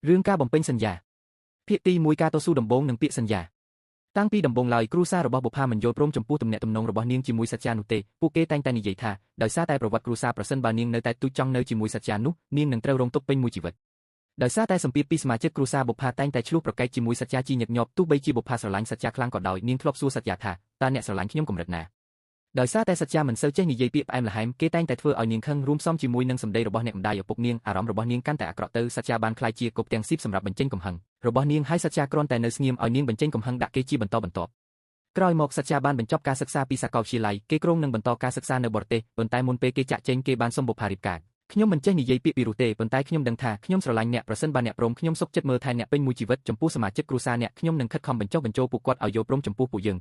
រឿងការបំពេញសន្យាភាគទី1ការតស៊ូដំបូងនិងពាក្យសន្យាតាំងពីដំបូងឡើយគ្រួសាររបស់បុប្ផាមិនយល់ព្រមចំពោះទំនាក់ទំនងរបស់នាងជាមួយសច្ចានោះទេពួកគេតែងតែនិយាយថាដោយសារតែប្រវត្តិគ្រួសារប្រសិនបើនាងនៅតែទូចចង់នៅជាមួយសច្ចានោះនាងនឹងត្រូវរងទុក្ខពេញមួយជីវិតដោយសារតែសម្ពាធពីសមាជិកគ្រួសារបុប្ផាតែងតែឆ្លោះប្រកែកជាមួយសច្ចាជាញឹកញាប់ទោះបីជាបុប្ផាស្រឡាញ់សច្ចាខ្លាំងក៏ដោយនាងធ្លាប់សួរសច្ចាថាតើអ្នកស្រឡាញ់ខ្ញុំកម្រិតណាដោយសារតែសច្ចាមិនសូវចេះនិយាយពាក្យផ្អែមល្ហែមគេតែងតែធ្វើឲ្យនាងខឹងរួមផ្សំជាមួយនឹងសម្ដីរបស់អ្នកម្ដាយឪពុកនាងអារម្មណ៍របស់នាងកាន់តែអាក្រក់ទៅសច្ចាបានក្លាយជាគប់ទាំងស៊ីបសម្រាប់បញ្ចេញកំហឹងរបស់នាងហើយសច្ចាគ្រាន់តែនៅស្ងៀមឲ្យនាងបញ្ចេញកំហឹងដាក់គេជាបន្តបន្ទាប់ក្រោយមកសច្ចាបានបញ្ចប់ការសិក្សាពីសាកលវិទ្យាល័យគេគ្រោងនឹងបន្តការសិក្សានៅបរទេសប៉ុន្តែមុនពេលគេចាក់ចេញគេបានសុំបុប្ផារៀបការខ្ញុំមិនចេះនិយាយពាក្យពីរោះទេប៉ុន្តែខ្ញុំដឹងថាខ្ញុំស្រឡាញ់អ្នកប្រសិនបើអ្នកព្រមខ្ញុំសុខចិត្តមើលថែអ្នកពេញមួយជីវិតចំពោះសមាជិកគ្រួសារអ្នកខ្ញុំនឹងខិតខំបញ្ចុះបញ្ចូលពួកគាត់ឲ្យយល់ព្រមចំពោះពួកយើង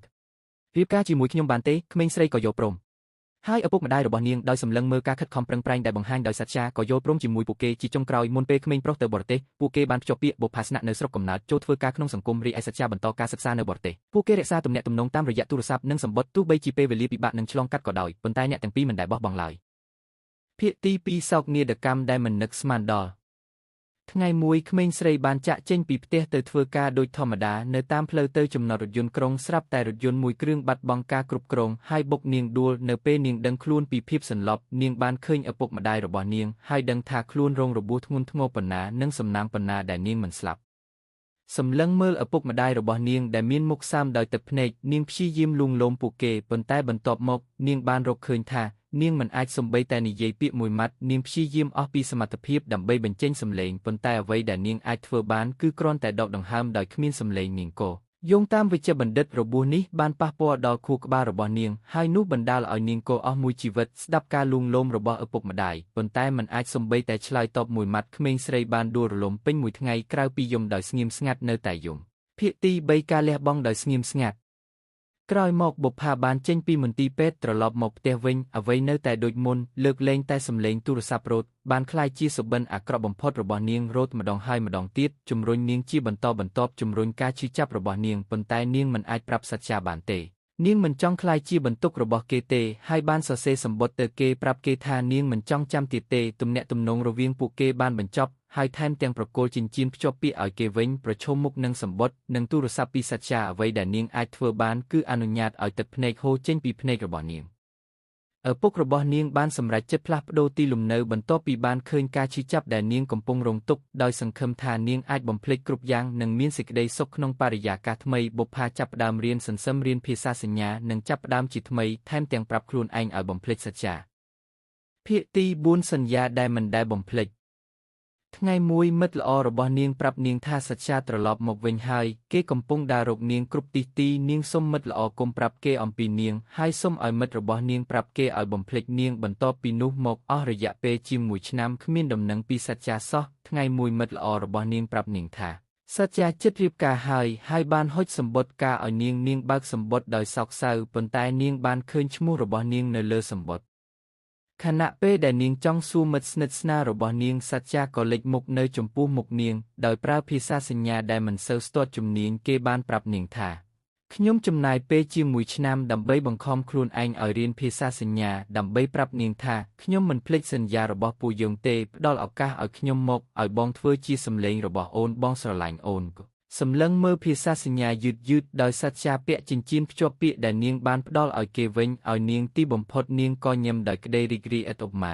រៀបការជាមួយខ្ញុំបានទេក្មេងស្រីក៏យល់ព្រមហើយឪពុកម្ដាយរបស់នាងដោយសម្លឹងមើលការខិតខំប្រឹងប្រែងដែលបង្ហាញដោយសច្ចាក៏យល់ព្រមជាមួយពួកគេជាចុងក្រោយមុនពេលក្មេងប្រុសទៅបរទេសពួកគេបានភ្ជាប់ពាក្យបុប្ផាស្នាក់នៅស្រុកកំណើតចូលធ្វើការក្នុងសង្គមរីឯសច្ចាបន្តការសិក្សានៅបរទេសពួកគេរក្សាទំនាក់ទំនងតាមរយៈទូរស័ព្ទនិងសំបុត្រទោះបីជាពេលវេលាពិបាកនឹងឆ្លងកាត់ក៏ដោយប៉ុន្តែអ្នកទាំងពីរមិនដែលបោះបង់ឡើយភាគទី2សោកនាដកម្មដែលមិននឹកស្មានដល់ថ្ងៃមួយក្មេងស្រីបានចាក់ចេញពីផ្ទះទៅធ្វើការដូចធម្មតានៅតាមផ្លូវទៅចំណតរថយន្តក្រុងស្រាប់តែរថយន្តមួយគ្រឿងបាត់បង់ការគ្រប់គ្រងហើយបុកនាងដួលនៅពេលនាងដឹងខ្លួនពីភាពសន្លប់នាងបានឃើញឪពុកម្ដាយរបស់នាងហើយដឹងថាខ្លួនរងរបួសធ្ងន់ធ្ងរប៉ុណ្ណានិងសំណាងប៉ុណ្ណាដែលនាងមិនស្លាប់សម្លឹងមើលឪពុកម្ដាយរបស់នាងដែលមានមុខសើមដោយទឹកភ្នែកនាងព្យាយាមលួងលោមពួកគេប៉ុន្តែបន្ទាប់មកនាងបានរកឃើញថានាងមិនអាចសំបីតែនិយាយពាក្យមួយម៉ាត់នាងព្យាយាមអស់ពីសមត្ថភាពដើម្បីបញ្ចេញសំឡេងប៉ុន្តែអ្វីដែលនាងអាចធ្វើបានគឺគ្រាន់តែដកដង្ហើមដោយគ្មានសំឡេងនាងក៏យោងតាមវិជ្ជបណ្ឌិតរបួសនេះបានប៉ះពាល់ដល់ខួរក្បាលរបស់នាងហើយនោះបណ្ដាលឲ្យនាងក៏អស់មួយជីវិតស្ដាប់ការលួងលោមរបស់ឪពុកម្ដាយប៉ុន្តែមិនអាចសំបីតែឆ្លើយតបមួយម៉ាត់ក្មេងស្រីបានដួលរលំពេញមួយថ្ងៃក្រៅពីយំដោយស្ងៀមស្ងាត់នៅតែយំភាគទី3ការលះបង់ដោយស្ងៀមស្ងាត់ក្រោយមកបុប្ផាបានចេញពីមន្ទីរពេទ្យត្រឡប់មកផ្ទះវិញអ្វីនៅតែដូចមុនលើកលែងតែសំឡេងទូរស័ព្ទរោទបានក្លាយជាសុបិនអាក្រក់បំផុតរបស់នាងរោទម្ដងហើយម្ដងទៀតជំរុញនាងជាបន្តបន្ទាប់ជំរុញការឈឺចាប់របស់នាងប៉ុន្តែនាងមិនអាចប្រាប់សច្ចាបានទេនាងមិនចង់ក្លាយជាបន្ទុករបស់គេទេហើយបានសរសេរសម្បត្តិទៅគេប្រាប់គេថានាងមិនចង់ចាំទៀតទេទំនាក់ទំនងរវាងពួកគេបានបញ្ចប់ហើយថែមទាំងប្រគល់ចិញ្ចៀនភ្ជាប់ពាក្យឲ្យគេវិញប្រឈមមុខនឹងសម្បត្តិនិងទូរស័ព្ទពីសច្ចាអ្វីដែលនាងអាចធ្វើបានគឺអនុញ្ញាតឲ្យទឹកភ្នែកហូរចេញពីភ្នែករបស់នាងឪពុករបស់នាងបានសម្រេចចិត្តផ្លាស់ប្ដូរទីលំនៅបន្ទាប់ពីបានឃើញការឈឺចាប់ដែលនាងកំពុងរងទុក្ខដោយសង្ឃឹមថានាងអាចបំភ្លេចគ្រប់យ៉ាងនិងមានសេចក្តីសុខក្នុងបរិយាកាសថ្មីបុប្ផាចាប់ផ្ដើមរៀនសន្សឹមរៀនភាសាសញ្ញានិងចាប់ផ្ដើមជាថ្មីថែមទាំងប្រាប់ខ្លួនឯងឲ្យបំភ្លេចសច្ចាភាគទី4សន្យាដែលមិនដែលបំភ្លេចថ្ងៃមួយមិត្តល្អរបស់នាងប្រាប់នាងថាសច្ចាត្រឡប់មកវិញហើយគេកំពុងដើររកនាងគ្រប់ទីទីនាងសុំមិត្តល្អកុំប្រាប់គេអំពីនាងហើយសុំឲ្យមិត្តរបស់នាងប្រាប់គេឲ្យបំភ្លេចនាងបន្ទាប់ពីនោះមកអស់រយៈពេលជាង1ឆ្នាំគ្មានដំណឹងពីសច្ចាសោះថ្ងៃមួយមិត្តល្អរបស់នាងប្រាប់នាងថាសច្ចាជិតរៀបការហើយបានហុចសម្បត្តិការឲ្យនាងបើកសម្បត្តិដោយសោកសៅប៉ុន្តែនាងបានឃើញឈ្មោះរបស់នាងនៅលើសម្បត្តិខណៈពេលដែលនាងចង់សួរមិត្តស្និទ្ធស្នាលរបស់នាងសច្ចាក៏លេចមុខនៅចំពោះមុខនាងដោយប្រើភាសាសញ្ញាដែលមិនសូវស្ទាត់ជំនាញគេបានប្រាប់នាងថាខ្ញុំចំណាយពេលជាង1ឆ្នាំដើម្បីបង្ខំខ្លួនឯងឲ្យរៀនភាសាសញ្ញាដើម្បីប្រាប់នាងថាខ្ញុំមិនភ្លេចសន្យារបស់ពួកយើងទេផ្ដល់ឱកាសឲ្យខ្ញុំមកឲ្យបងធ្វើជាសម្លេងរបស់អូនបងស្រឡាញ់អូនសម្លឹងមើលភាសាសញ្ញាយឺតដោយសច្ចាពាក់ចិញ្ចៀនភ្ជាប់ពាក្យដែលនាងបានផ្ដល់ឲ្យគេវិញឲ្យនាងទីបំផុតនាងក៏ញឹមដោយក្តីរីករាយឥតឧបមា